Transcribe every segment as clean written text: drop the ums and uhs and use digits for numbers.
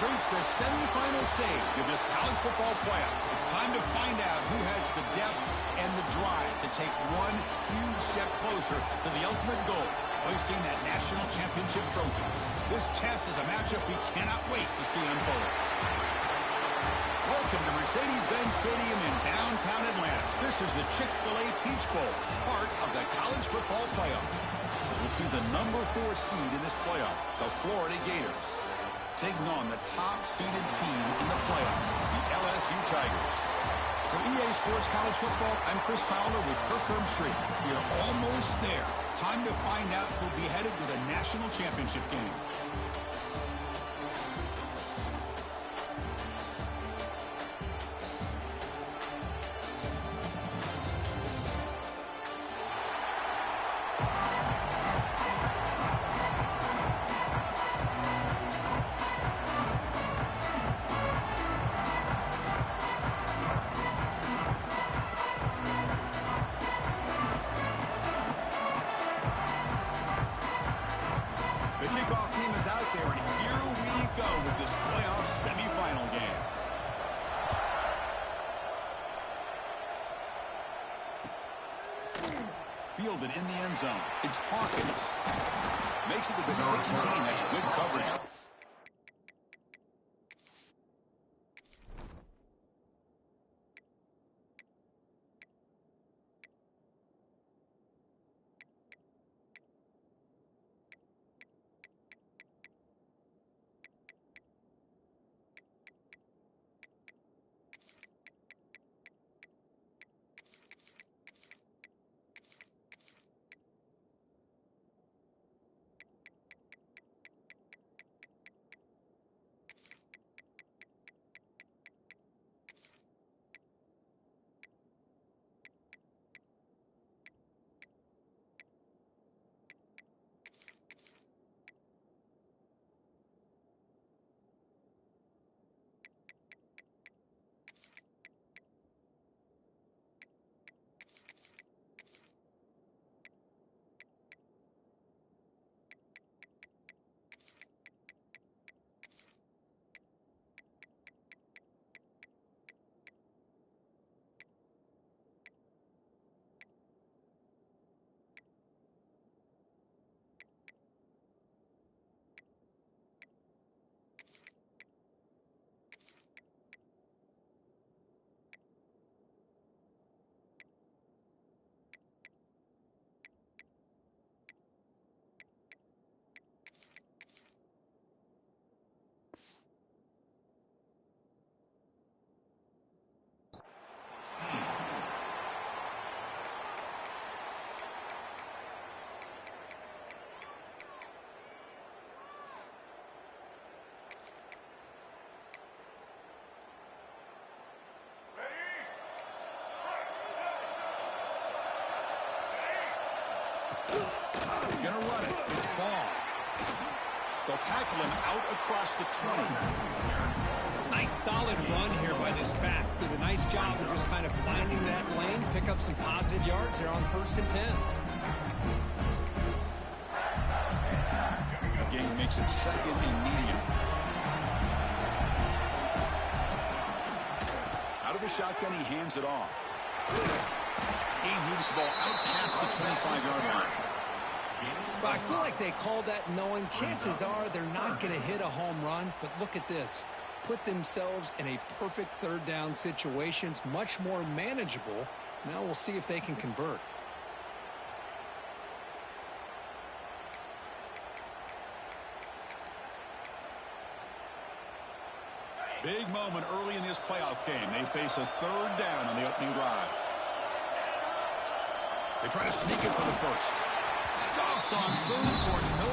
reached the semifinal stage of this college football playoff. It's time to find out who has the depth and the drive to take one huge step closer to the ultimate goal, hoisting that national championship trophy. This test is a matchup we cannot wait to see unfold. Welcome to Mercedes-Benz Stadium in downtown Atlanta. This is the Chick-fil-A Peach Bowl, part of the college football playoff. We'll see the number 4 seed in this playoff, the Florida Gators, taking on the top-seeded team in the playoff, the LSU Tigers. For EA Sports College Football, I'm Chris Fowler with Kirk Herbstreit. We're almost there. Time to find out who'll be headed to the national championship game. The kickoff team is out there, and here we go with this playoff semifinal game. Fielded in the end zone. It's Hawkins. Makes it to the 16. That's good coverage. Gonna run it. It's ball. They'll tackle him out across the 20. Nice solid run here by this back. Did a nice job of just kind of finding that lane, pick up some positive yards there on 1st and 10. Again, makes it 2nd and medium. Out of the shotgun, he hands it off. He moves the ball out past the 25-yard line. But I feel like they called that knowing chances are they're not going to hit a home run. But look at this. Put themselves in a perfect 3rd down situation. It's much more manageable. Now we'll see if they can convert. Big moment early in this playoff game. They face a 3rd down on the opening drive. They try to sneak it for the first. Stopped on 3rd for no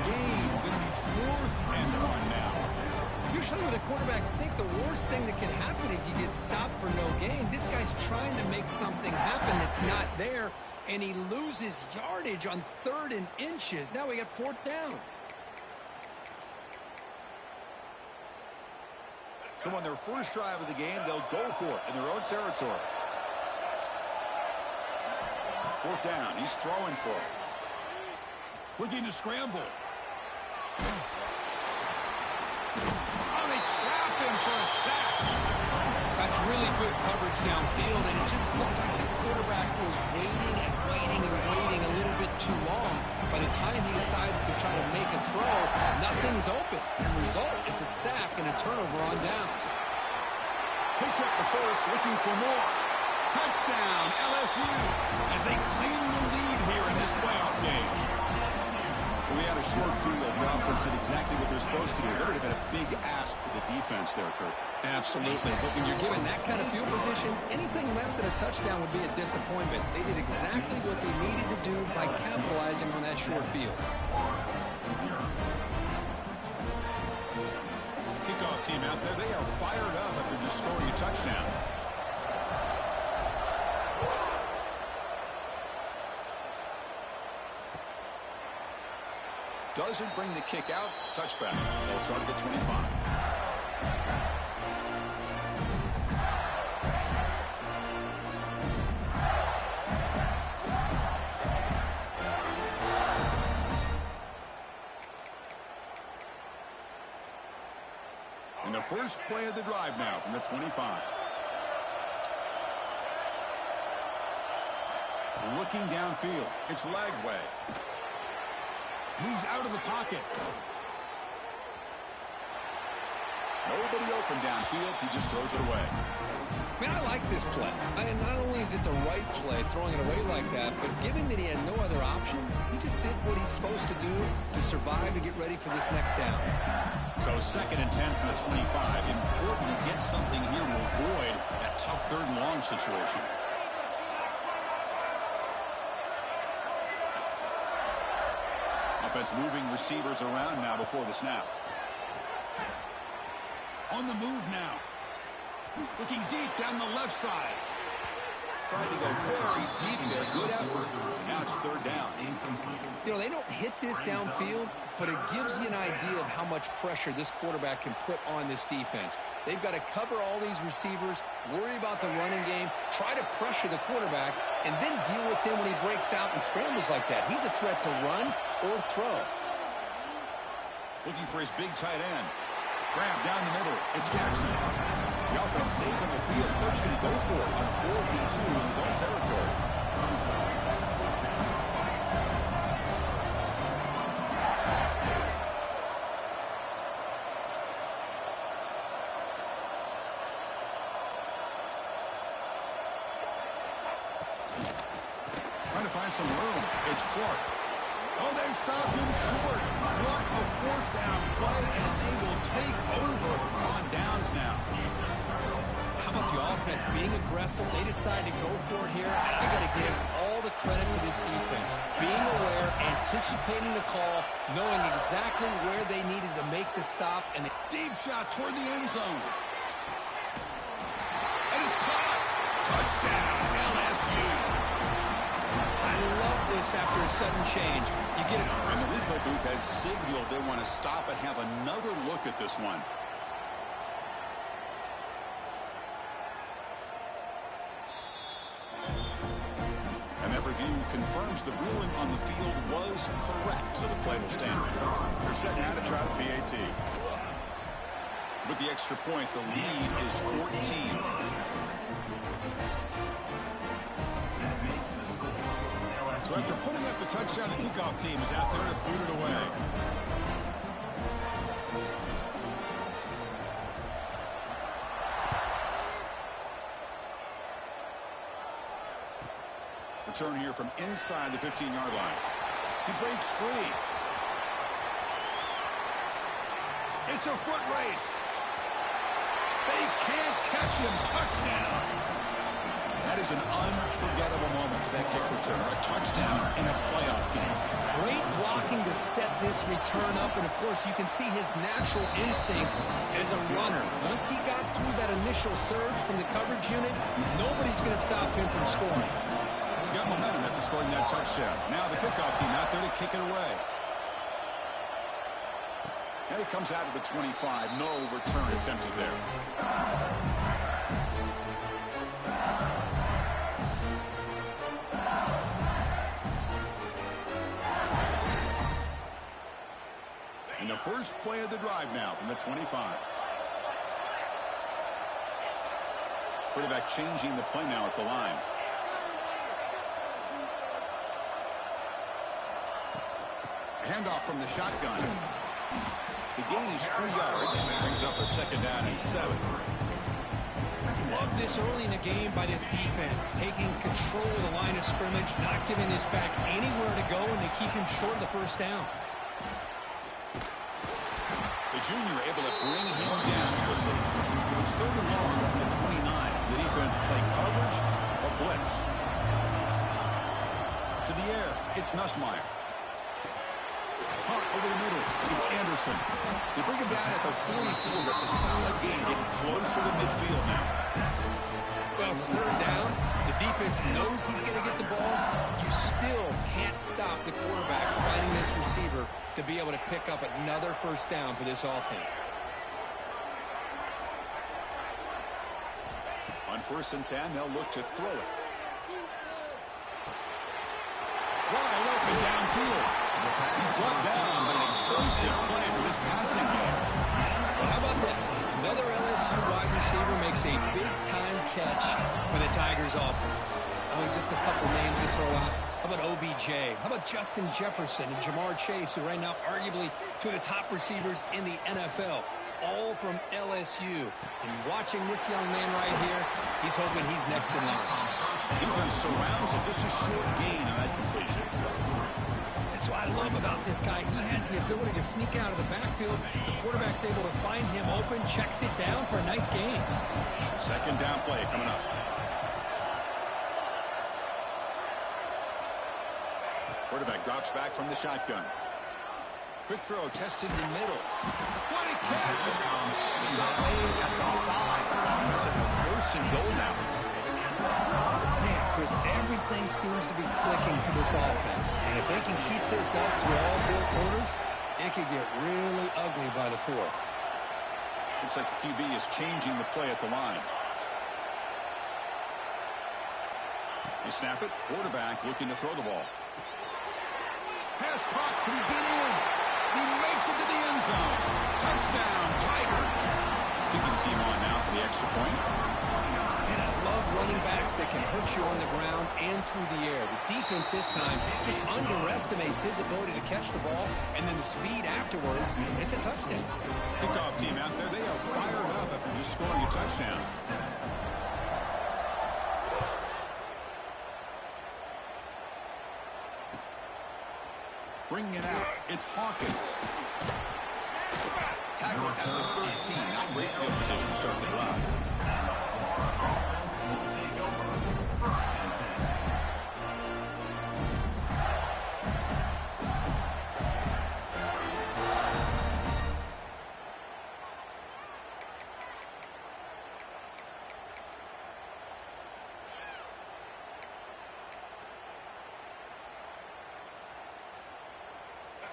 gain. Going to be 4th and 1 now. Usually with a quarterback sneak, the worst thing that can happen is you get stopped for no gain. This guy's trying to make something happen that's not there, and he loses yardage on 3rd and inches. Now we got 4th down. So on their first drive of the game, they'll go for it in their own territory. 4th down. He's throwing for it. Looking to scramble. Oh, they trap him for a sack. That's really good coverage downfield, and it just looked like the quarterback was waiting and waiting and waiting a little bit too long. By the time he decides to try to make a throw, nothing's open. The result is a sack and a turnover on downs. Picks up the first, looking for more. Touchdown, LSU, as they claim the lead here in this playoff game. We had a short field. The offense did exactly what they're supposed to do. There would have been a big ask for the defense there, Kurt. Absolutely. But when you're given that kind of field position, anything less than a touchdown would be a disappointment. They did exactly what they needed to do by capitalizing on that short field. Kickoff team out there. They are fired up after just scoring a touchdown. Doesn't bring the kick out. Touchback. They'll start at the 25. And the first play of the drive now from the 25. Looking downfield. It's Lagway. Moves out of the pocket. Nobody open downfield. He just throws it away. Man, I like this play. Not only is it the right play, throwing it away like that, but given that he had no other option, he just did what he's supposed to do to survive to get ready for this next down. So 2nd and 10 from the 25. Important to get something here to avoid that tough 3rd and long situation. Offense moving receivers around now before the snap. On the move now. Looking deep down the left side. Trying to go very deep there. Good effort. Now it's 3rd down. You know, they don't hit this downfield, but it gives you an idea of how much pressure this quarterback can put on this defense. They've got to cover all these receivers, worry about the running game, try to pressure the quarterback, and then deal with him when he breaks out and scrambles like that. He's a threat to run or throw. Looking for his big tight end. Grab down the middle. It's Jackson. The offense stays on the field. Coach going to go for it on 4th and 2 in his own territory. Trying to find some room. It's Clark. Oh, they've stopped him short. What a 4th down play, and they will take over on downs now. How about the offense being aggressive? They decide to go for it here, and I got to give all the credit to this defense. Being aware, anticipating the call, knowing exactly where they needed to make the stop, and the deep shot toward the end zone. And it's caught. Touchdown, LSU. I love this after a sudden change. You get it. And the replay booth has signaled they want to stop and have another look at this one. And that review confirms the ruling on the field was correct, so the play will stand. They're set now to try the PAT. With the extra point, the lead is 14. So after putting up the touchdown, the kickoff team is out there to boot it away. Return here from inside the 15-yard line. He breaks free. It's a foot race. They can't catch him. Touchdown. That is an unforgettable moment for that kick return. A touchdown in a playoff game. Great blocking to set this return up, and of course you can see his natural instincts as a runner. Once he got through that initial surge from the coverage unit, nobody's going to stop him from scoring. He got momentum after scoring that touchdown. Now the kickoff team out there to kick it away. And he comes out of the 25. No return attempted there. And the first play of the drive now from the 25. Quarterback changing the play now at the line. Handoff from the shotgun. The gain is 3 yards. Brings up a 2nd down and 7. Love this early in the game by this defense. Taking control of the line of scrimmage, not giving this back anywhere to go, and they keep him short of the 1st down. The junior able to bring him down quickly. So it's 3rd and long from the 29. The defense play coverage or blitz. To the air, it's Nussmeier. Hunt over the middle. It's Anderson. They bring him down at the 44. That's a solid gain, getting closer to midfield now. Well, it's 3rd down. The defense knows he's going to get the ball. You still can't stop the quarterback finding this receiver to be able to pick up another 1st down for this offense. On 1st and 10, they'll look to throw it. Wide open downfield. He's brought down, but an explosive play for this passing game. Well, how about that? Another LSU wide receiver makes a big-time catch for the Tigers offense. I mean, just a couple names to throw out. How about OBJ? How about Justin Jefferson and Jamar Chase, who right now arguably two of the top receivers in the NFL, all from LSU. And watching this young man right here, he's hoping he's next in line. Defense surrounds it. Just a short gain on that completion. That's what I love about this guy. He has the ability to sneak out of the backfield. The quarterback's able to find him open, checks it down for a nice gain. 2nd down play coming up. Quarterback drops back from the shotgun. Quick throw, testing the middle. What a catch! Saleh at the 5. Offense has a 1st and goal now. Man, Chris, everything seems to be clicking for this offense. And if they can keep this up through all 4 quarters, it could get really ugly by the 4th. Looks like the QB is changing the play at the line. They snap it. Quarterback looking to throw the ball. Pass caught. Can he get in? He makes it to the end zone. Touchdown, Tigers. Kicking team on now for the extra point. And I love running backs that can hurt you on the ground and through the air. The defense this time just underestimates his ability to catch the ball, and then the speed afterwards, it's a touchdown. Kickoff team out there, they are fired up after just scoring a touchdown. Bringing it out, it's Hawkins. Tackle at the 13. Not great field position to start the drive.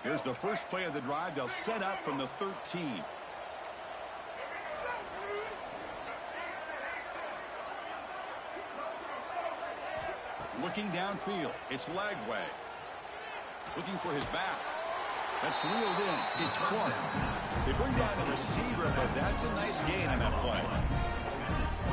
Here's the first play of the drive. They'll set up from the 13. Looking downfield. It's Lagway. Looking for his back. That's reeled in. It's Clark. They bring down the receiver, but that's a nice gain on that play.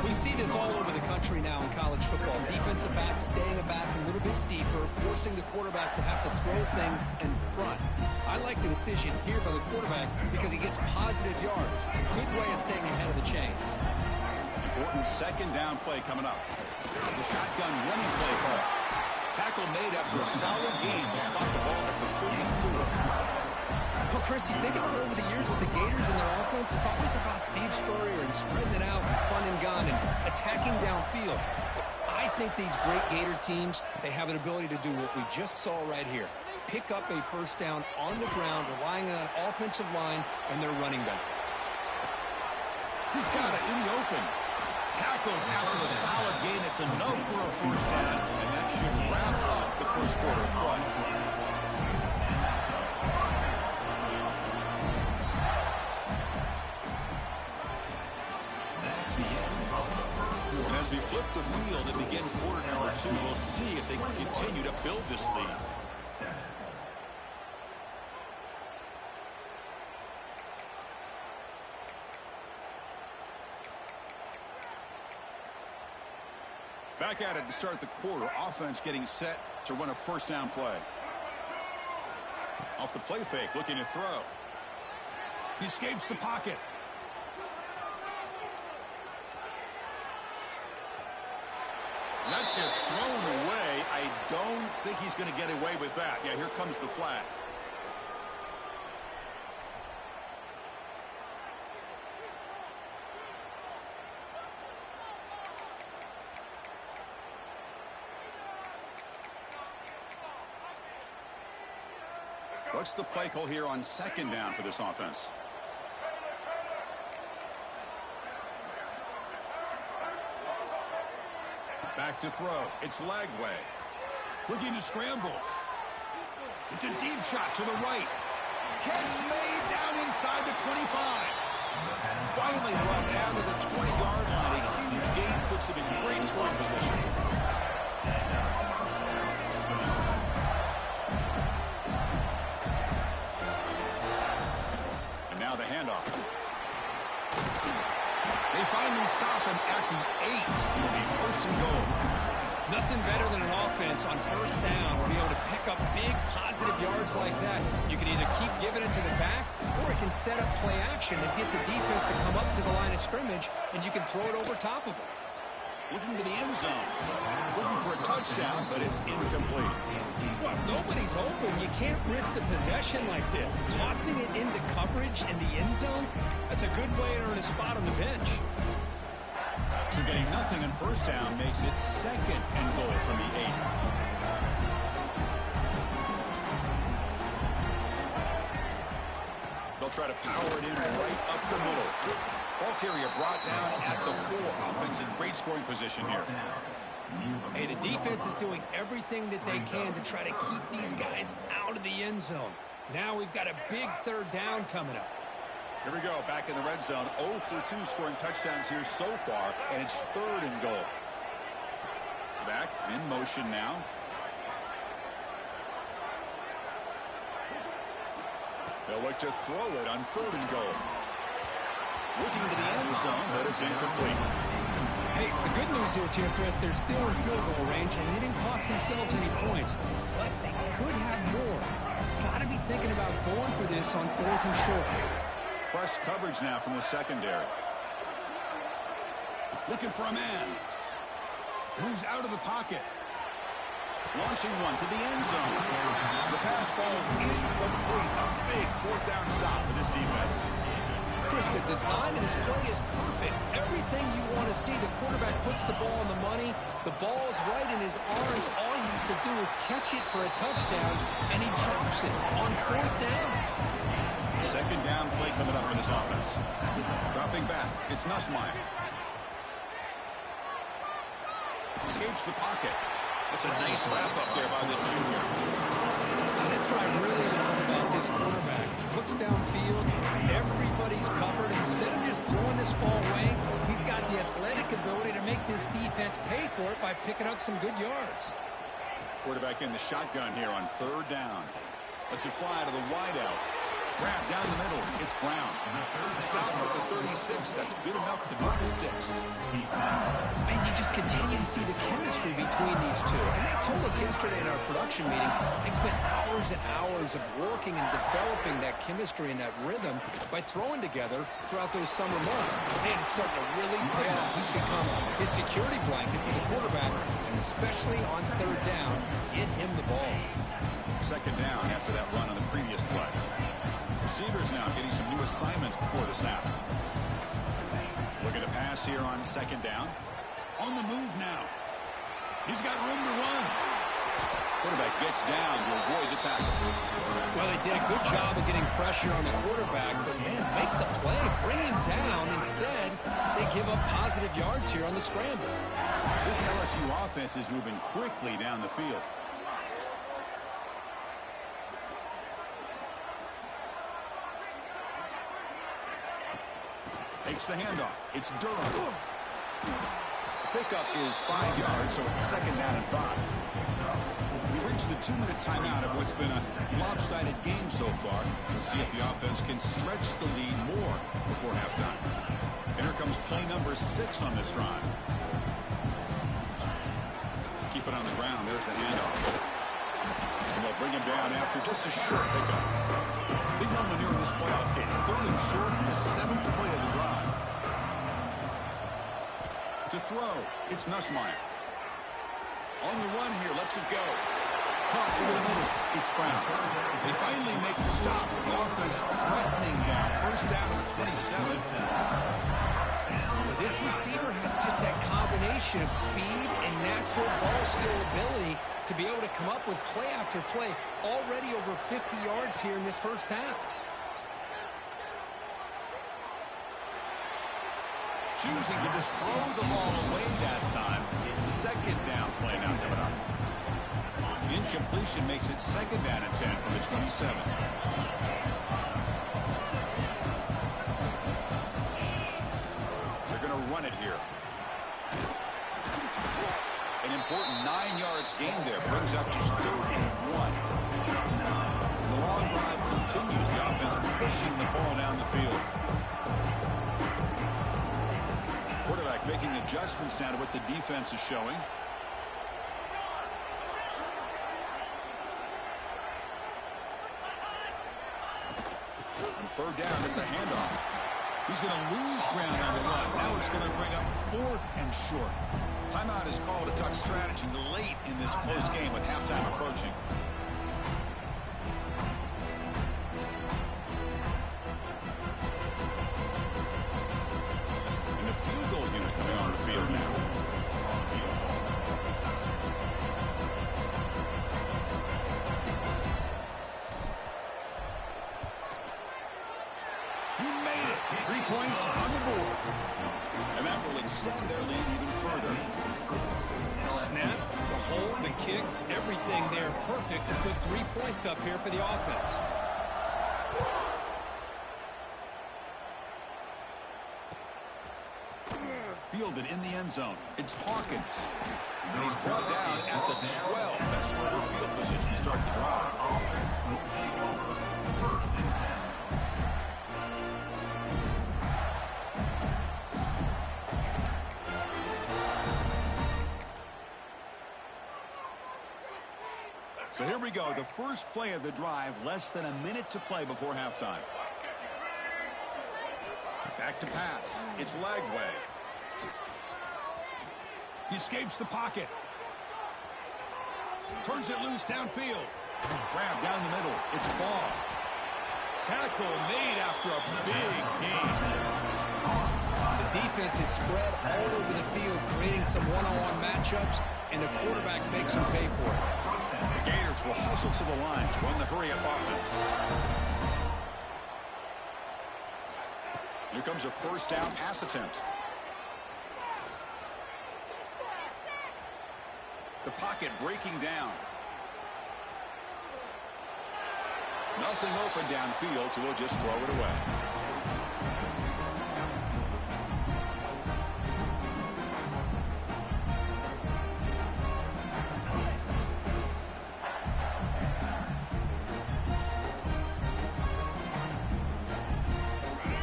We see this all over the country now in college football. Defensive backs staying back a little bit deeper, forcing the quarterback to have to throw things in front. I like the decision here by the quarterback because he gets positive yards. It's a good way of staying ahead of the chains. Important 2nd down play coming up. The shotgun running play call. Tackle made after a solid gain to spot the ball at the 34. Well, Chris, you think about over the years with the Gators and their offense, it's always about Steve Spurrier and spreading it out and fun and gun and attacking downfield. But I think these great Gator teams, they have an ability to do what we just saw right here. Pick up a 1st down on the ground, relying on an offensive line and their running back. He's got it in the open. Tackled after a solid gain. It's enough for a 1st down, and that should wrap up the 1st quarter of play. As we flip the field and begin quarter number 2, we'll see if they can continue to build this lead. Back at it to start the quarter. Offense getting set to run a first down play. Off the play fake, looking to throw. He escapes the pocket. That's just thrown away. I don't think he's going to get away with that. Yeah, here comes the flag. What's the play call here on second down for this offense? Back to throw. It's Lagway. Looking to scramble. It's a deep shot to the right. Catch made down inside the 25. Finally brought down to the 20-yard line. A huge gain puts him in great scoring position. And now the handoff. They finally stop him at the 8. It'll be first and goal. Nothing better than an offense on first down will be able to pick up big positive yards like that. You can either keep giving it to the back, or it can set up play action and get the defense to come up to the line of scrimmage, and you can throw it over top of them. Looking to the end zone. Looking for a touchdown, but it's incomplete. Well, if nobody's open, you can't risk the possession like this. Tossing it into coverage in the end zone, that's a good way to earn a spot on the bench. So getting nothing on first down makes it second and goal from the 8. They'll try to power it in right up the middle. Ball carrier brought down at the 4. Offense in great scoring position here. Hey, the defense is doing everything that they can to try to keep these guys out of the end zone. Now we've got a big third down coming up. Here we go, back in the red zone. 0 for 2 scoring touchdowns here so far, and it's third and goal. Back in motion now. They'll look to throw it on third and goal. Looking to the end zone, but it's incomplete. Hey, the good news is here, Chris, they're still in field goal range, and they didn't cost themselves any points. But they could have more. Got to be thinking about going for this on 4th and short. Press coverage now from the secondary. Looking for a man. Moves out of the pocket. Launching one to the end zone. The pass falls incomplete. A big 4th down stop for this defense. Chris, the design of this play is perfect. Everything you want to see. The quarterback puts the ball on the money. The ball's right in his arms. All he has to do is catch it for a touchdown, and he drops it on 4th down. Second down play coming up for this offense. Dropping back. It's Nussmeier. Escapes the pocket. It's a nice wrap up there by the junior. That's what I really love about this quarterback. He looks downfield. Everybody's covered. Instead of just throwing this ball away, he's got the athletic ability to make this defense pay for it by picking up some good yards. Quarterback in the shotgun here on third down. Lets it fly to the wideout. Grab down the middle. It's Brown. Stop at the 36. That's good enough to move the sticks. And you just continue to see the chemistry between these two. And they told us yesterday in our production meeting, they spent hours and hours of working and developing that chemistry and that rhythm by throwing together throughout those summer months. Man, it's starting to really pay off. He's become his security blanket for the quarterback, and especially on third down, get him the ball. Second down after that run on the previous play. Receivers now getting some new assignments before the snap. Look at a pass here on second down. On the move now. He's got room to run. Quarterback gets down to avoid the tackle. Well, they did a good job of getting pressure on the quarterback, but, man, make the play. Bring him down. Instead, they give up positive yards here on the scramble. This LSU offense is moving quickly down the field. Takes the handoff. It's Durham. Pickup is 5 yards, so it's second down and 5. We reached the 2-minute timeout of what's been a lopsided game so far. Let's see if the offense can stretch the lead more before halftime. And here comes play number 6 on this drive. keep it on the ground. There's the handoff. And they'll bring him down after just a short pickup. Big moment here in this playoff game. 3rd and short, the 7th play of the drive. To throw, it's Nussmeier. On the run here, lets it go. Caught over the middle, it's Brown. They finally make the stop. The offense threatening now. 1st down at the 27. This receiver has just that combination of speed and natural ball skill ability to be able to come up with play after play. Already over 50 yards here in this 1st half. Choosing to just throw the ball away that time. 2nd down play now coming up. Incompletion makes it 2nd down and 10 from the 27. They're going to run it here. An important 9 yards gain there brings up just 3rd and 1. The long drive continues. The offense pushing the ball down the field. Quarterback making adjustments now to what the defense is showing. On 3rd down, it's a handoff. He's going to lose ground on the run. Now it's going to bring up 4th and short. Timeout is called to talk strategy late in this close game with halftime approaching. And the field goal unit coming on the field now. He made it. 3 points on the board. And that will extend their lead even further. Snap, the hold, the kick, everything there perfect to put 3 points up here for the offense. Fielded in the end zone. It's Hawkins. And he's brought down at the 12. That's where field position to start the drive. So here we go, the first play of the drive, less than a minute to play before halftime. Back to pass. It's Lagway. He escapes the pocket. Turns it loose downfield. Grab down the middle. It's Ball. Tackle made after a big gain. The defense is spread all over the field, creating some one-on-one matchups, and the quarterback makes them pay for it. The Gators will hustle to the line to run the hurry-up offense. Here comes a 1st down pass attempt. The pocket breaking down. Nothing open downfield, so we'll just throw it away.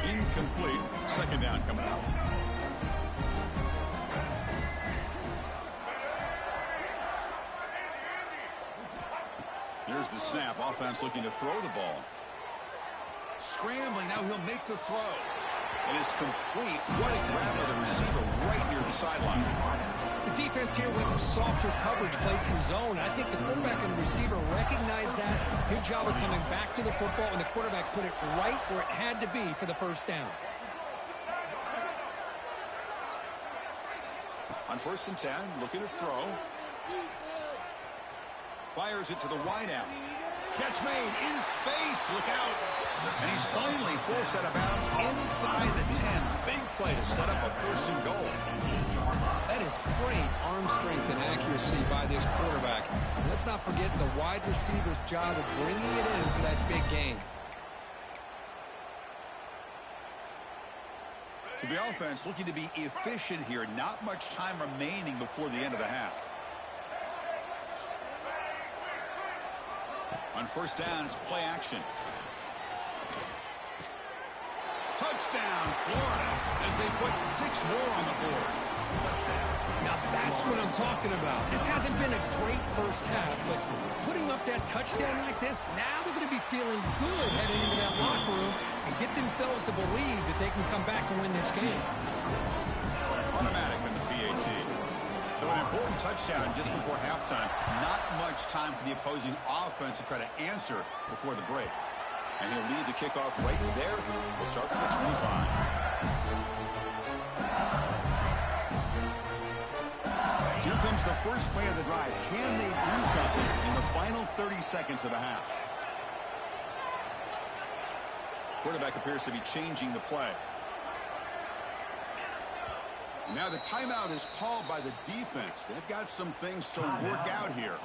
Incomplete. 2nd down coming up. Here's the snap. Offense looking to throw the ball. Scrambling. Now he'll make the throw. It is complete. What a grab by the receiver right near the sideline. The defense here went with softer coverage, played some zone. I think the quarterback and the receiver recognized that. Good job of coming back to the football, and the quarterback put it right where it had to be for the 1st down. On 1st and 10, looking to throw. Fires it to the wideout. Catch made in space. Look out. And he's finally forced out of bounds inside the 10. Big play to set up a 1st and goal. That is great arm strength and accuracy by this quarterback. And let's not forget the wide receiver's job of bringing it in for that big gain. So the offense looking to be efficient here. Not much time remaining before the end of the half. On 1st down, it's play action. Touchdown, Florida, as they put 6 more on the board. Now that's what I'm talking about. This hasn't been a great first half, but putting up that touchdown like this, now they're going to be feeling good heading into that locker room and get themselves to believe that they can come back and win this game. Automatic in the PAT. So an important touchdown just before halftime. Not much time for the opposing offense to try to answer before the break. And he'll lead the kickoff right there. We'll start from the 25. Here comes the first play of the drive. Can they do something in the final 30 seconds of the half? Quarterback appears to be changing the play. Now the timeout is called by the defense. They've got some things to work out here.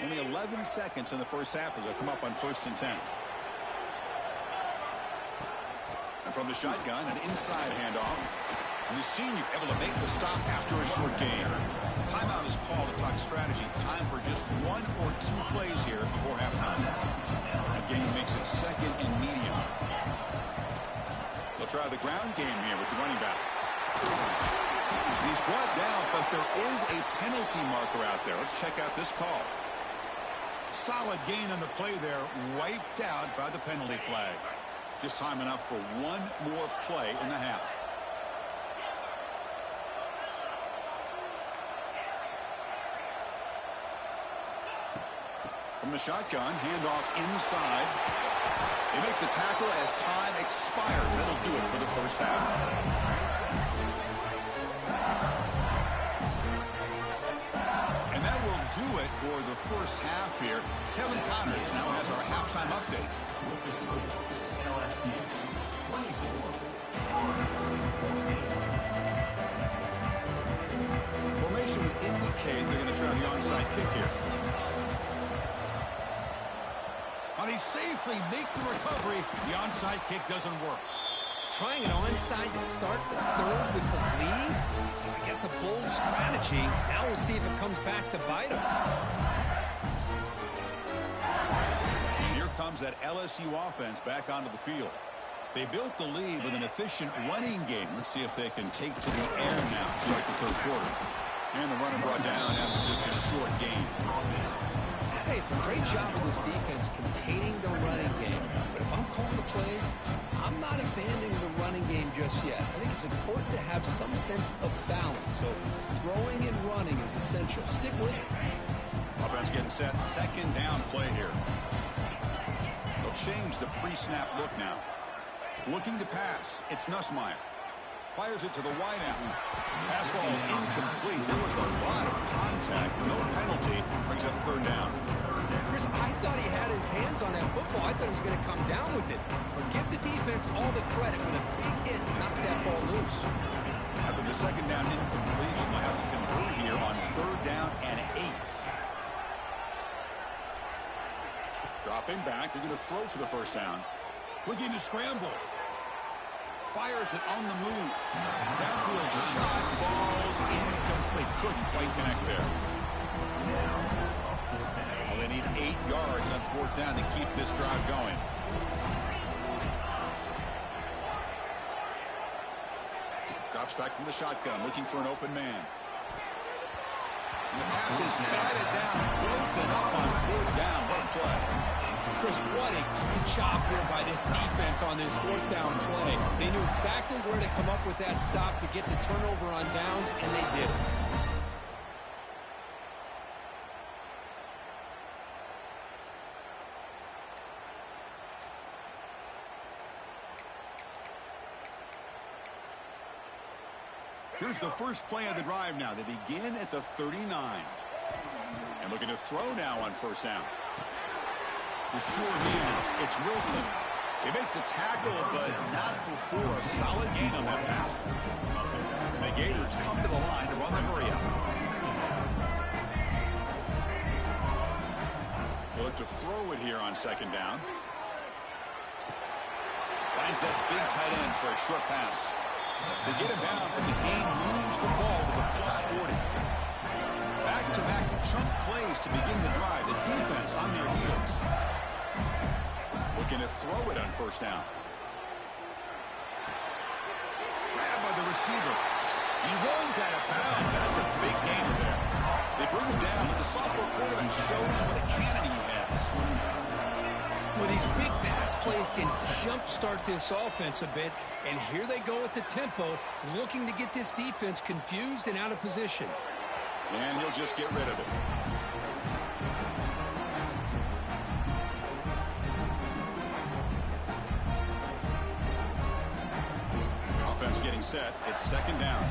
Only 11 seconds in the first half as they come up on 1st and 10. And from the shotgun, an inside handoff. And the senior able to make the stop after a short gain. Timeout is called to talk strategy. Time for just 1 or 2 plays here before halftime. Again, makes it 2nd and medium. They'll try the ground game here with the running back. He's brought down, but there is a penalty marker out there. Let's check out this call. Solid gain on the play there, wiped out by the penalty flag. Just time enough for 1 more play in the half. From the shotgun, handoff inside. They make the tackle as time expires. That'll do it for the first half. And that will do it for the first half here. Kevin Connors now has our halftime update. Formation would indicate they're going to try the onside kick here. But he safely make the recovery. The onside kick doesn't work. Trying an onside to start the third with the lead? It's, I guess, a bold strategy. Now we'll see if it comes back to bite him. Here comes that LSU offense back onto the field. They built the lead with an efficient running game. Let's see if they can take to the air now to start the third quarter. And the runner brought down after just a short gain. Hey, it's a great job of this defense containing the running game. But if I'm calling the plays, I'm not abandoning the running game just yet. I think it's important to have some sense of balance. So throwing and running is essential. Stick with it. Offense getting set. 2nd down play here. They'll change the pre-snap look now. Looking to pass. It's Nussmeier. Fires it to the wideout. Pass ball is incomplete. There was a lot of contact. No penalty. Brings up 3rd down. Chris, I thought he had his hands on that football. I thought he was going to come down with it. But give the defense all the credit with a big hit to knock that ball loose. After the 2nd down incompletion, they'll have to convert here on 3rd down and 8. Dropping back. They're going to throw for the 1st down. Looking to scramble. Fires it on the move. Downfield shot falls incomplete. Couldn't quite connect there. Well, they need 8 yards on 4th down to keep this drive going. Drops back from the shotgun, looking for an open man. And the pass is batted down, broken up on 4th down. What a play. Chris, what a great job here by this defense on this 4th down play. They knew exactly where to come up with that stop to get the turnover on downs, and they did it. Here's the first play of the drive now. They begin at the 39. And looking to throw now on 1st down. The sure hands. It's Wilson. They make the tackle, but not before a solid gain on that pass. And the Gators come to the line to run the hurry up. They look to throw it here on 2nd down. Finds that big tight end for a short pass. They get him down, but the game moves the ball to the +40. Back-to-back chunk plays to begin the drive. The defense on their heels. Looking to throw it on 1st down. receiver. He runs out of bounds. That's a big gainer there. They bring him down, but the sophomore quarterback shows what a cannon he has. Well, these big pass plays can jumpstart this offense a bit, and here they go at the tempo, looking to get this defense confused and out of position. And he'll just get rid of it. Offense getting set. It's second down.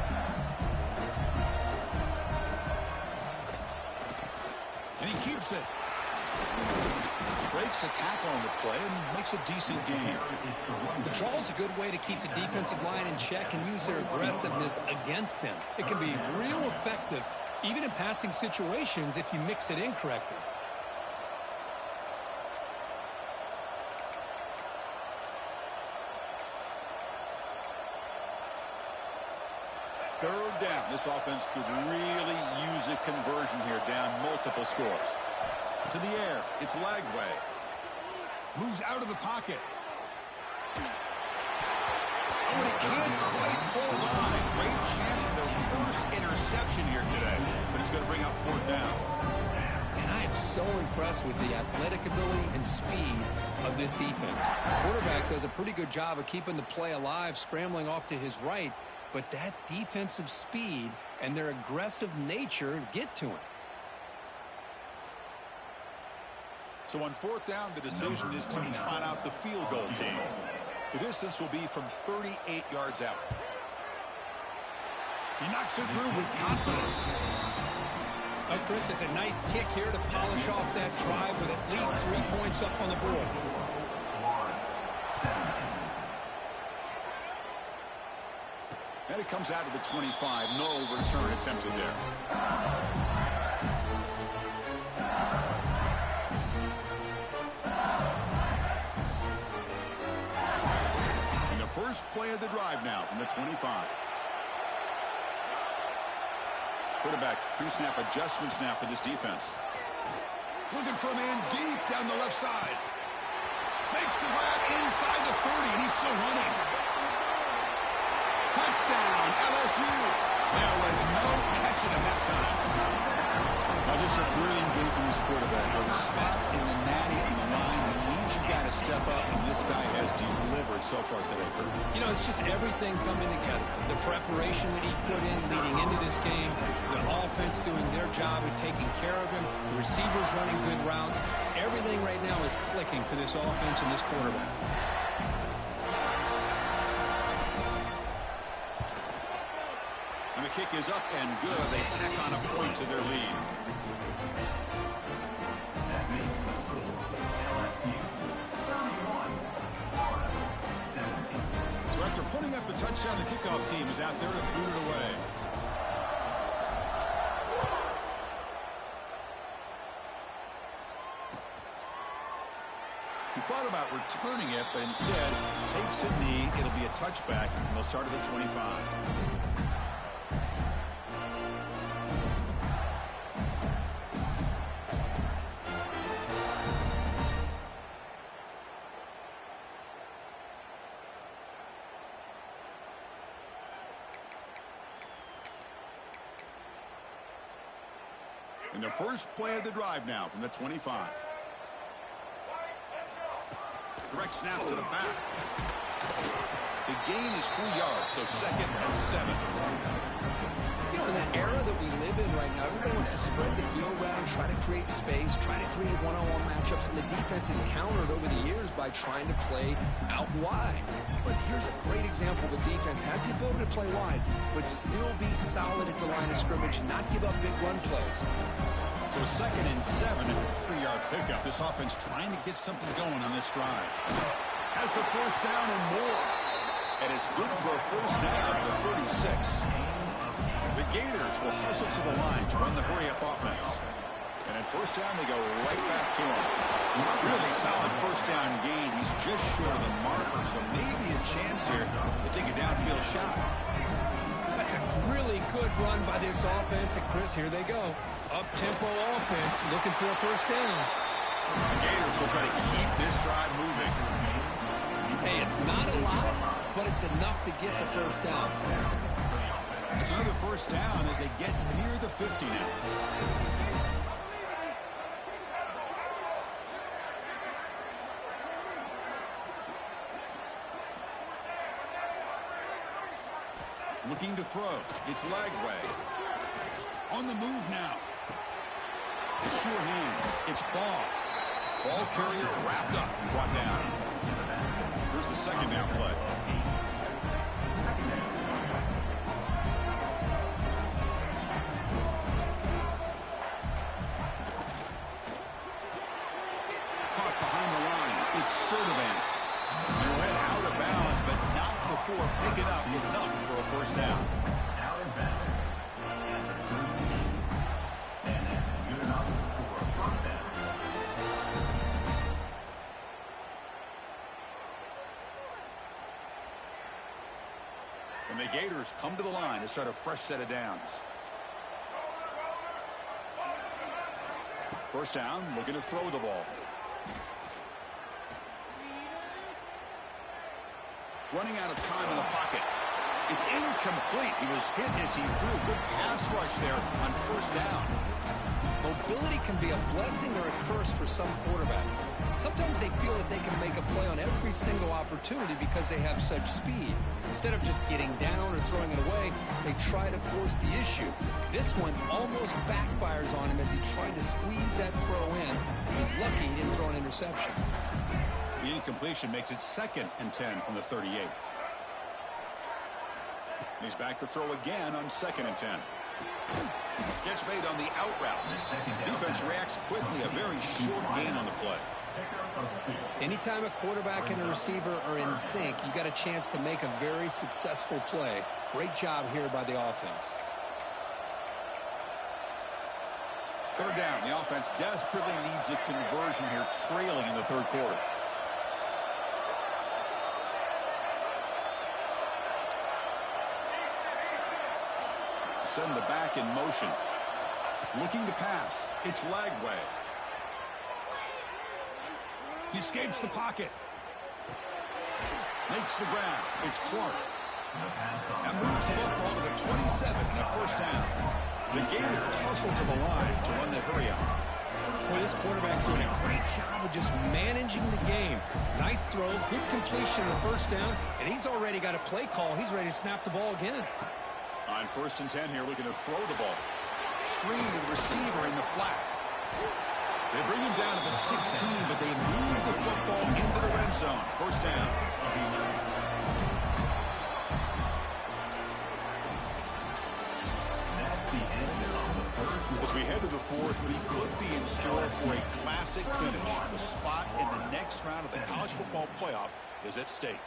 And he keeps it. Breaks a tackle on the play and makes a decent gain. The draw is a good way to keep the defensive line in check and use their aggressiveness against them. It can be real effective, even in passing situations, if you mix it in correctly. Third down. This offense could really use a conversion here, down multiple scores. To the air. It's Lagway. Moves out of the pocket. Oh, and he can't quite hold on. Great chance for the first interception here today. But it's going to bring up fourth down. And I am so impressed with the athletic ability and speed of this defense. The quarterback does a pretty good job of keeping the play alive, scrambling off to his right. But that defensive speed and their aggressive nature get to him. So on fourth down, the decision is to trot out the field goal team. The distance will be from 38 yards out. He knocks it through with confidence. Oh, Chris, it's a nice kick here to polish off that drive with at least 3 points up on the board. And it comes out of the 25. No return attempted there. And the first play of the drive now from the 25. Quarterback pre-snap adjustments now for this defense. Looking for a man deep down the left side. Makes the grab inside the 30, and he's still running. Touchdown, LSU. There was no catching him that time. Now, just a brilliant game from this quarterback. With a spot in the natty on the line, it means you got to step up, and this guy has delivered so far today. You know, it's just everything coming together. The preparation that he put in leading into this game, the offense doing their job of taking care of him, the receivers running good routes. Everything right now is clicking for this offense and this quarterback. And the kick is up and good. They tack on a point to their lead. So after putting up a touchdown, the kickoff team is out there to boot it away. He thought about returning it, but instead takes a knee. It'll be a touchback, and they'll start at the 25. And the first play of the drive now from the 25. Direct snap to the back. The gain is 3 yards, so second and 7. You know, in the era that we live in right now, everybody wants to spread the field around, try to create space, try to create one-on-one matchups, and the defense is countered over the years by trying to play out wide. But here's a great example. The defense has the ability to play wide, but still be solid at the line of scrimmage, not give up big run plays. So second and 7 and a 3-yard pickup. This offense trying to get something going on this drive. Has the first down and more. And it's good for a first down at the 36. The Gators will hustle to the line to run the hurry-up offense. And at first down, they go right back to him. Really solid first down gain. He's just short of the marker, so maybe a chance here to take a downfield shot. That's a really good run by this offense. And Chris, here they go. Up-tempo offense looking for a first down. The Gators will try to keep this drive moving. Hey, it's not a lot, but it's enough to get the first down. It's another first down as they get near the 50 now. Looking to throw. It's Lagway. On the move now. Sure hands. It's Ball. Ball carrier wrapped up and brought down. Here's the second down play. Caught behind the line. It's Sturdivant. They'll head out of bounds, but not before picking up enough for a first down. Out of bounds. And that's good enough for a first down. And the Gators come to the line to start a fresh set of downs. First down, looking to throw the ball. Running out of time in the pocket. It's incomplete. He was hit as he threw a good pass rush there on first down. Mobility can be a blessing or a curse for some quarterbacks. Sometimes they feel that they can make a play on every single opportunity because they have such speed. Instead of just getting down or throwing it away, they try to force the issue. This one almost backfires on him as he tried to squeeze that throw in. He's lucky he didn't throw an interception. The incompletion makes it 2nd and 10 from the 38. He's back to throw again on 2nd and 10. Catch made on the out route. Defense reacts quickly. A very short gain on the play. Anytime a quarterback and a receiver are in sync, you got a chance to make a very successful play. Great job here by the offense. Third down. The offense desperately needs a conversion here, trailing in the third quarter. Send the back in motion. Looking to pass. It's Lagway. He escapes the pocket. Makes the ground. It's Clark. And moves the football to the 27 and a first down. The Gators hustle to the line to run the hurry up. Well, this quarterback's doing a great job of just managing the game. Nice throw, good completion on the first down, and he's already got a play call. He's ready to snap the ball again. On 1st and 10 here, looking to throw the ball. Screen to the receiver in the flat. They bring him down to the 16, but they move the football into the red zone. First down. As we head to the fourth, we could be in store for a classic finish. The spot in the next round of the college football playoff is at stake.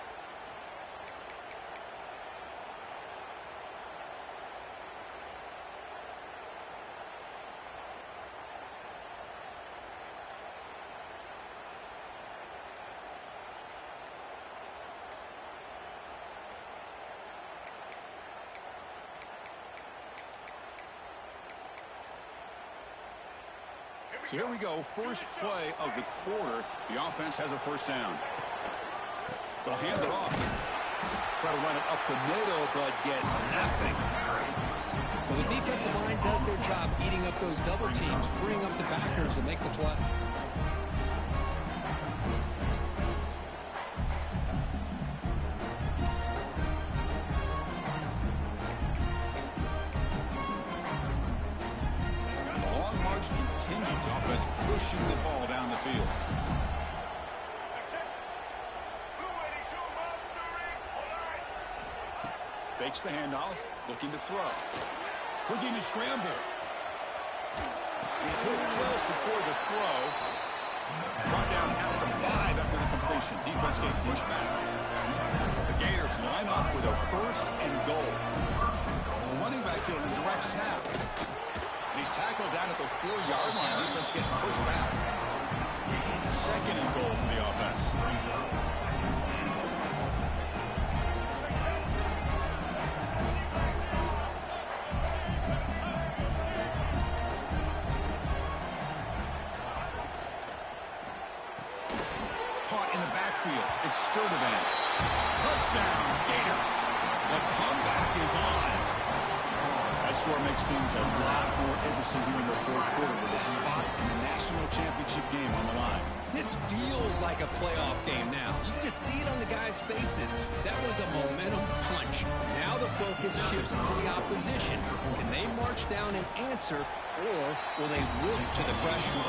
So here we go, first play of the quarter. The offense has a first down. They'll hand it off. Try to run it up the middle, but get nothing. Well, the defensive line does their job eating up those double teams, freeing up the backers to make the play. Continues offense pushing the ball down the field. Fakes the handoff, looking to throw. Looking to scramble. He's hit just before the throw. Brought down at the 5 after the completion. Defense getting pushed back. The Gators line up with a 1st and goal. The running back here on a direct snap. He's tackled down at the 4-yard line. Defense getting pushed back. 2nd and goal for the offense. Caught in the backfield. backfield. It's Sturdivant. Touchdown, Gators. The comeback is on. That score makes things a lot more interesting here in the fourth quarter with a spot in the national championship game on the line. This feels like a playoff game now. You can just see it on the guys' faces. That was a momentum punch. Now the focus shifts to the opposition. Can they march down and answer, or will they wilt to the pressure?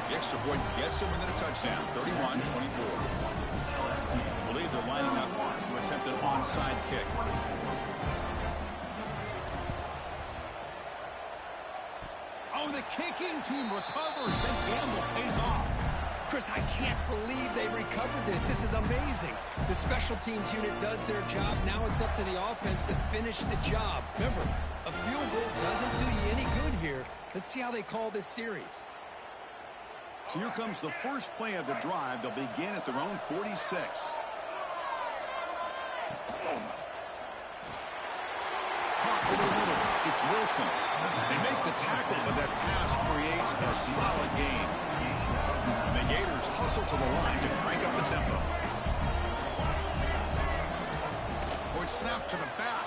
The extra point gets them within a touchdown, 31-24. I believe they're lining up to attempt an onside kick. Oh, the kicking team recovers, and Gamble pays off. Chris, I can't believe they recovered this. This is amazing. The special teams unit does their job. Now it's up to the offense to finish the job. Remember, a field goal doesn't do you any good here. Let's see how they call this series. So here comes the first play of the drive. They'll begin at their own 46. Caught to the middle. It's Wilson. They make the tackle, but that pass creates a solid gain. And the Gators hustle to the line to crank up the tempo. Point snap to the back.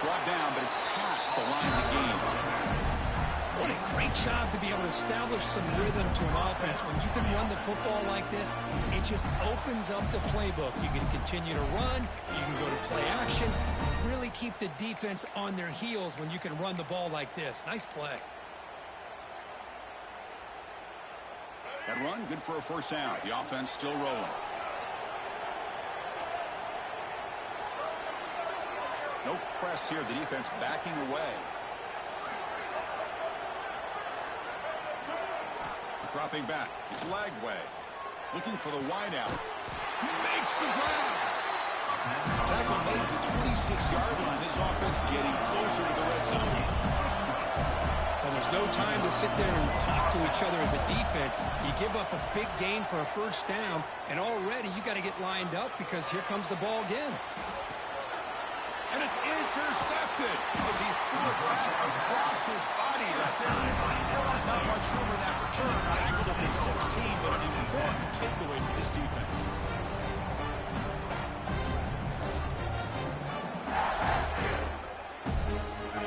Brought down, but it's past the line to gain. What a great job to be able to establish some rhythm to an offense. When you can run the football like this, it just opens up the playbook. You can continue to run. You can go to play action. And really keep the defense on their heels when you can run the ball like this. Nice play. That run, good for a first down. The offense still rolling. No press here. The defense backing away. Dropping back. It's Lagway. Looking for the wideout. He makes the grab. Tackle made at the 26-yard line. This offense getting closer to the red zone. Well, there's no time to sit there and talk to each other as a defense. You give up a big gain for a first down, and already you got to get lined up because here comes the ball again. And it's intercepted as he threw it back across his body that time. Not much room in that return. Tackled at the 16, but an important takeaway for this defense.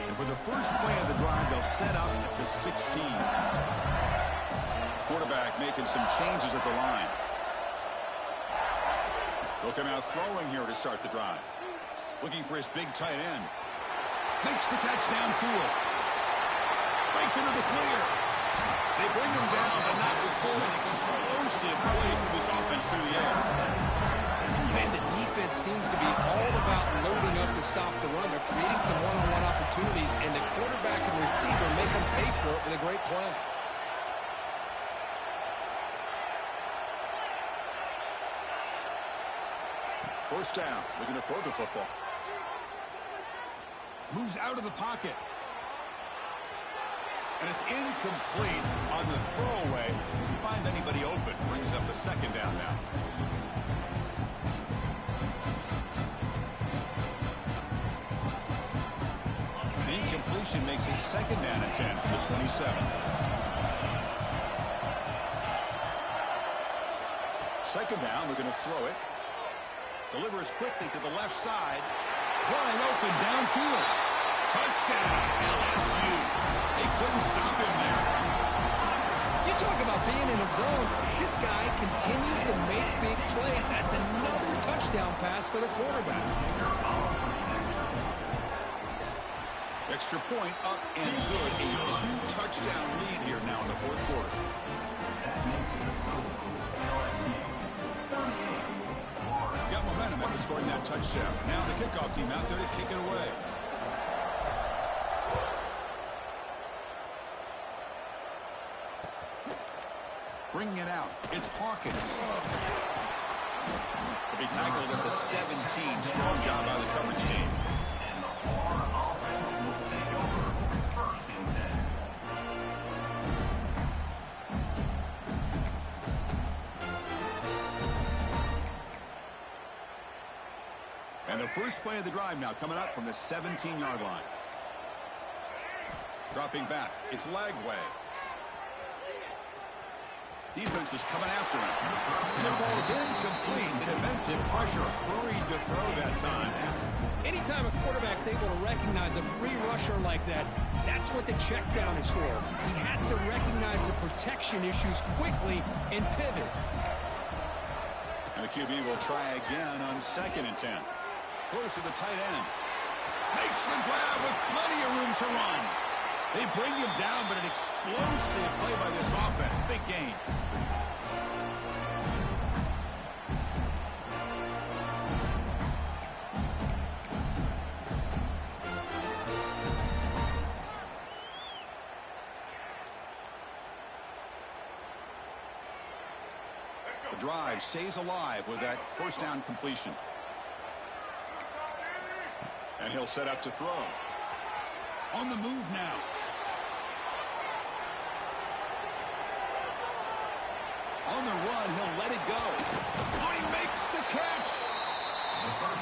And for the first play of the drive, they'll set up at the 16. Quarterback making some changes at the line. They'll come out throwing here to start the drive. Looking for his big tight end. Makes the catch downfield. Breaks into the clear. They bring him down, but not before an explosive play for this offense through the air. Man, the defense seems to be all about loading up to stop the run. They're creating some one-on-one opportunities, and the quarterback and receiver make them pay for it with a great play. First down. Looking to throw the football. Moves out of the pocket. And it's incomplete on the throwaway. Didn't find anybody open. Brings up a second down now. The incompletion makes it second down and 10 from the 27. Second down, we're going to throw it. Delivers quickly to the left side. Wide open downfield. Touchdown, LSU. They couldn't stop him there. You talk about being in a zone. This guy continues to make big plays. That's another touchdown pass for the quarterback. Extra point up and good. A two-touchdown lead here now in the fourth quarter. Got momentum after scoring that touchdown. Now the kickoff team out there to kick it away. Bringing it out. It's Hawkins. To be tackled at the 17. Strong job by the coverage team. And the Florida offense will take over first and 10. And the first play of the drive now coming up from the 17-yard line. Dropping back. It's Lagway. Defense is coming after him. And it falls incomplete. The defensive pressure hurried to throw that time. Anytime a quarterback's able to recognize a free rusher like that, that's what the check down is for. He has to recognize the protection issues quickly and pivot. And the QB will try again on 2nd and 10. Close to the tight end. Makes the grab with plenty of room to run. They bring him down, but an explosive play by this offense. Big gain. The drive stays alive with that first down completion. And he'll set up to throw. On the move now. On the run, he'll let it go. Oh, he makes the catch.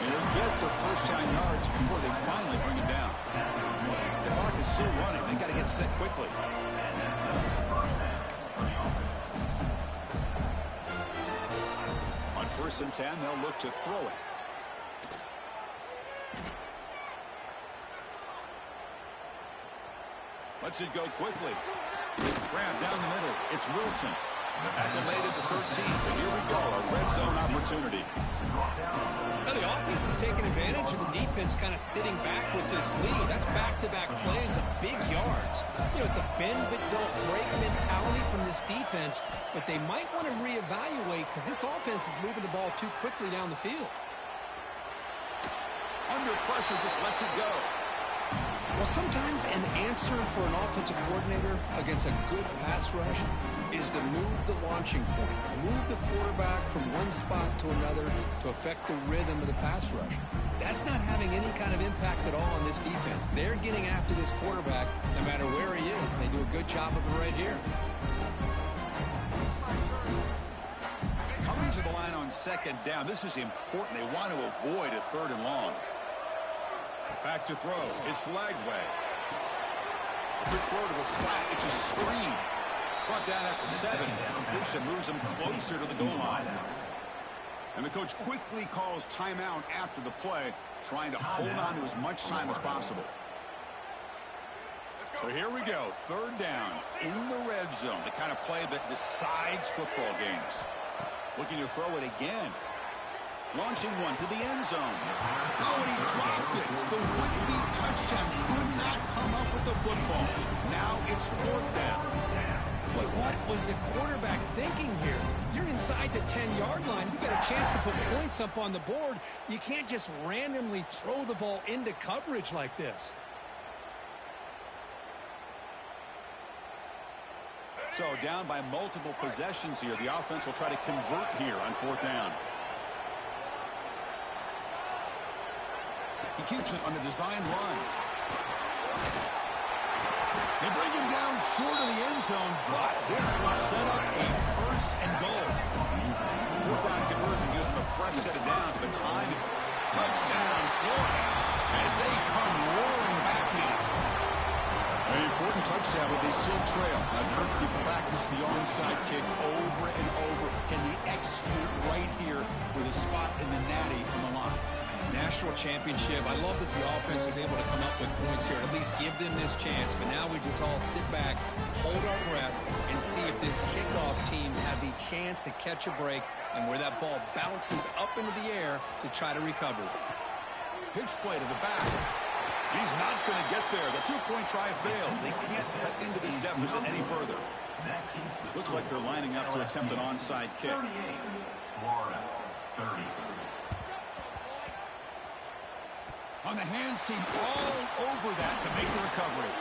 He'll get the first down yards before they finally bring him down. The clock is still running. They got to get set quickly. On 1st and 10, they'll look to throw it. Lets it go quickly. Grab down the middle. It's Wilson. Delayed at the 13, but here we go, a red zone opportunity. Now the offense is taking advantage of the defense kind of sitting back with this lead. That's back-to-back plays of big yards. You know, it's a bend but don't break mentality from this defense, but they might want to reevaluate because this offense is moving the ball too quickly down the field. Under pressure, just lets it go. Well, sometimes an answer for an offensive coordinator against a good pass rush is to move the launching point, move the quarterback from one spot to another to affect the rhythm of the pass rush. That's not having any kind of impact at all on this defense. They're getting after this quarterback no matter where he is. They do a good job of it right here. Coming to the line on 2nd down. This is important. They want to avoid a 3rd and long. Back to throw. It's Lagway. Quick throw to the flat. It's a screen. Brought down at the 7. Completion moves him closer to the goal line. And the coach quickly calls timeout after the play, trying to hold on to as much time as possible. So here we go. 3rd down in the red zone. The kind of play that decides football games. Looking to throw it again. Launching one to the end zone. Oh, and he dropped it. The would-be touchdown could not come up with the football. Now it's 4th down. But what was the quarterback thinking here? You're inside the 10-yard line. You got a chance to put points up on the board. You can't just randomly throw the ball into coverage like this. So down by multiple possessions here. The offense will try to convert here on 4th down. He keeps it on the design run. They bring him down short of the end zone, but this will set up a 1st and goal. 4th down conversion gives them a fresh set of downs, but time. Touchdown, Florida, as they come roaring back now. An important touchdown, but they still trail. Kirk could practice the onside kick over and over. Can they execute it right here with a spot in the natty on the line? National championship. I love that the offense was able to come up with points here, at least give them this chance. But now we just all sit back, hold our breath, and see if this kickoff team has a chance to catch a break and where that ball bounces up into the air to try to recover. Pitch play to the back. He's not going to get there. The 2-point try fails. They can't cut into this deficit any further. Looks like they're lining up to attempt an onside kick. 38, Florida, 30. On the hands team all over that to make the recovery.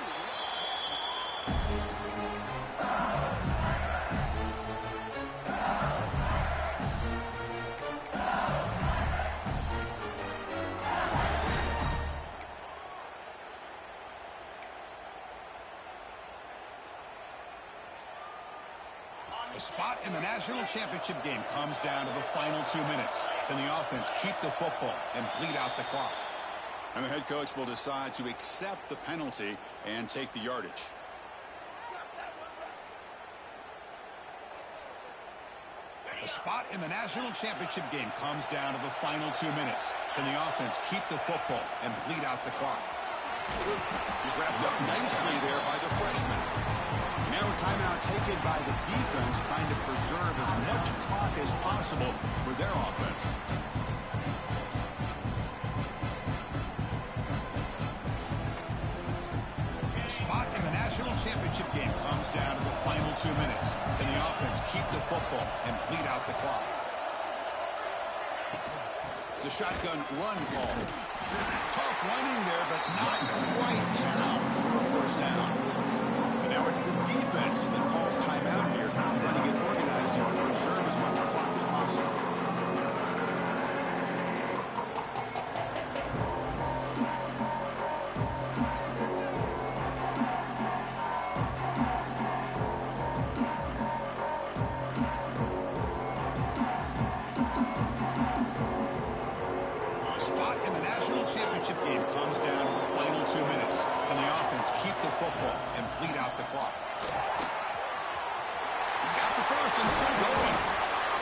The spot in the national championship game comes down to the final 2 minutes. Can the offense keep the football and bleed out the clock? And the head coach will decide to accept the penalty and take the yardage. A spot in the national championship game comes down to the final 2 minutes. Can the offense keep the football and bleed out the clock? He's wrapped up nicely there by the freshman. Now a timeout taken by the defense, trying to preserve as much clock as possible for their offense. A spot in the national championship game comes down to the final 2 minutes. Can the offense keep the football and bleed out the clock? It's a shotgun run call. Tough running there, but not quite enough for a first down. And now it's the defense that calls timeout here, trying to get organized here and preserve as much clock as possible. Championship game comes down to the final 2 minutes. Can the offense keep the football and bleed out the clock? He's got the first and still going.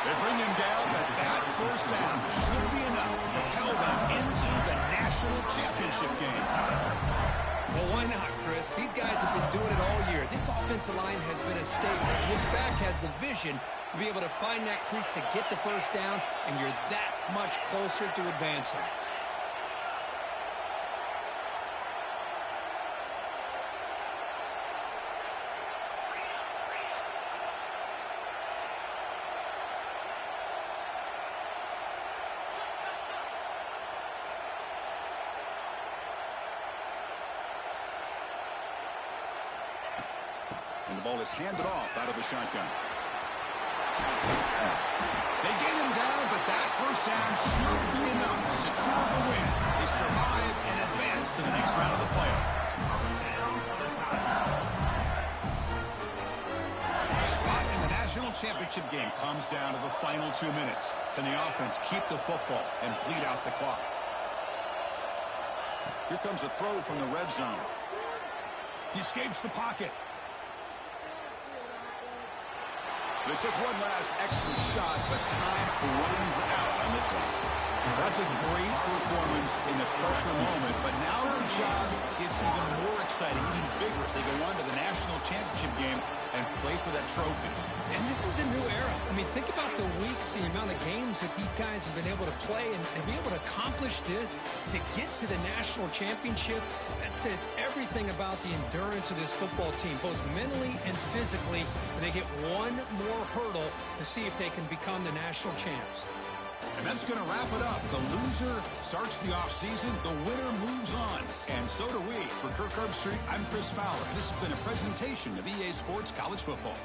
They bring him down, but that first down should be enough to propel them into the national championship game. Well, why not, Chris? These guys have been doing it all year. This offensive line has been a staple. This back has the vision to be able to find that crease to get the first down, and you're that much closer to advancing. And the ball is handed off out of the shotgun. They get him down, but that first down should be enough to secure the win. They survive and advance to the next round of the playoff. A spot in the national championship game comes down to the final 2 minutes. Can the offense keep the football and bleed out the clock? Here comes a throw from the red zone. He escapes the pocket. They took one last extra shot, but time runs out on this one. That's a great performance in the pressure moment, but now the job gets even more exciting, even bigger as they go on to the national championship game and play for that trophy. And this is a new era. I mean, think about the weeks, the amount of games that these guys have been able to play and be able to accomplish this, to get to the national championship. That says everything about the endurance of this football team, both mentally and physically. And they get one more hurdle to see if they can become the national champs. And that's going to wrap it up. The loser starts the offseason. The winner moves on. And so do we. For Kirk Herbstreit, I'm Chris Fowler. This has been a presentation of EA Sports College Football.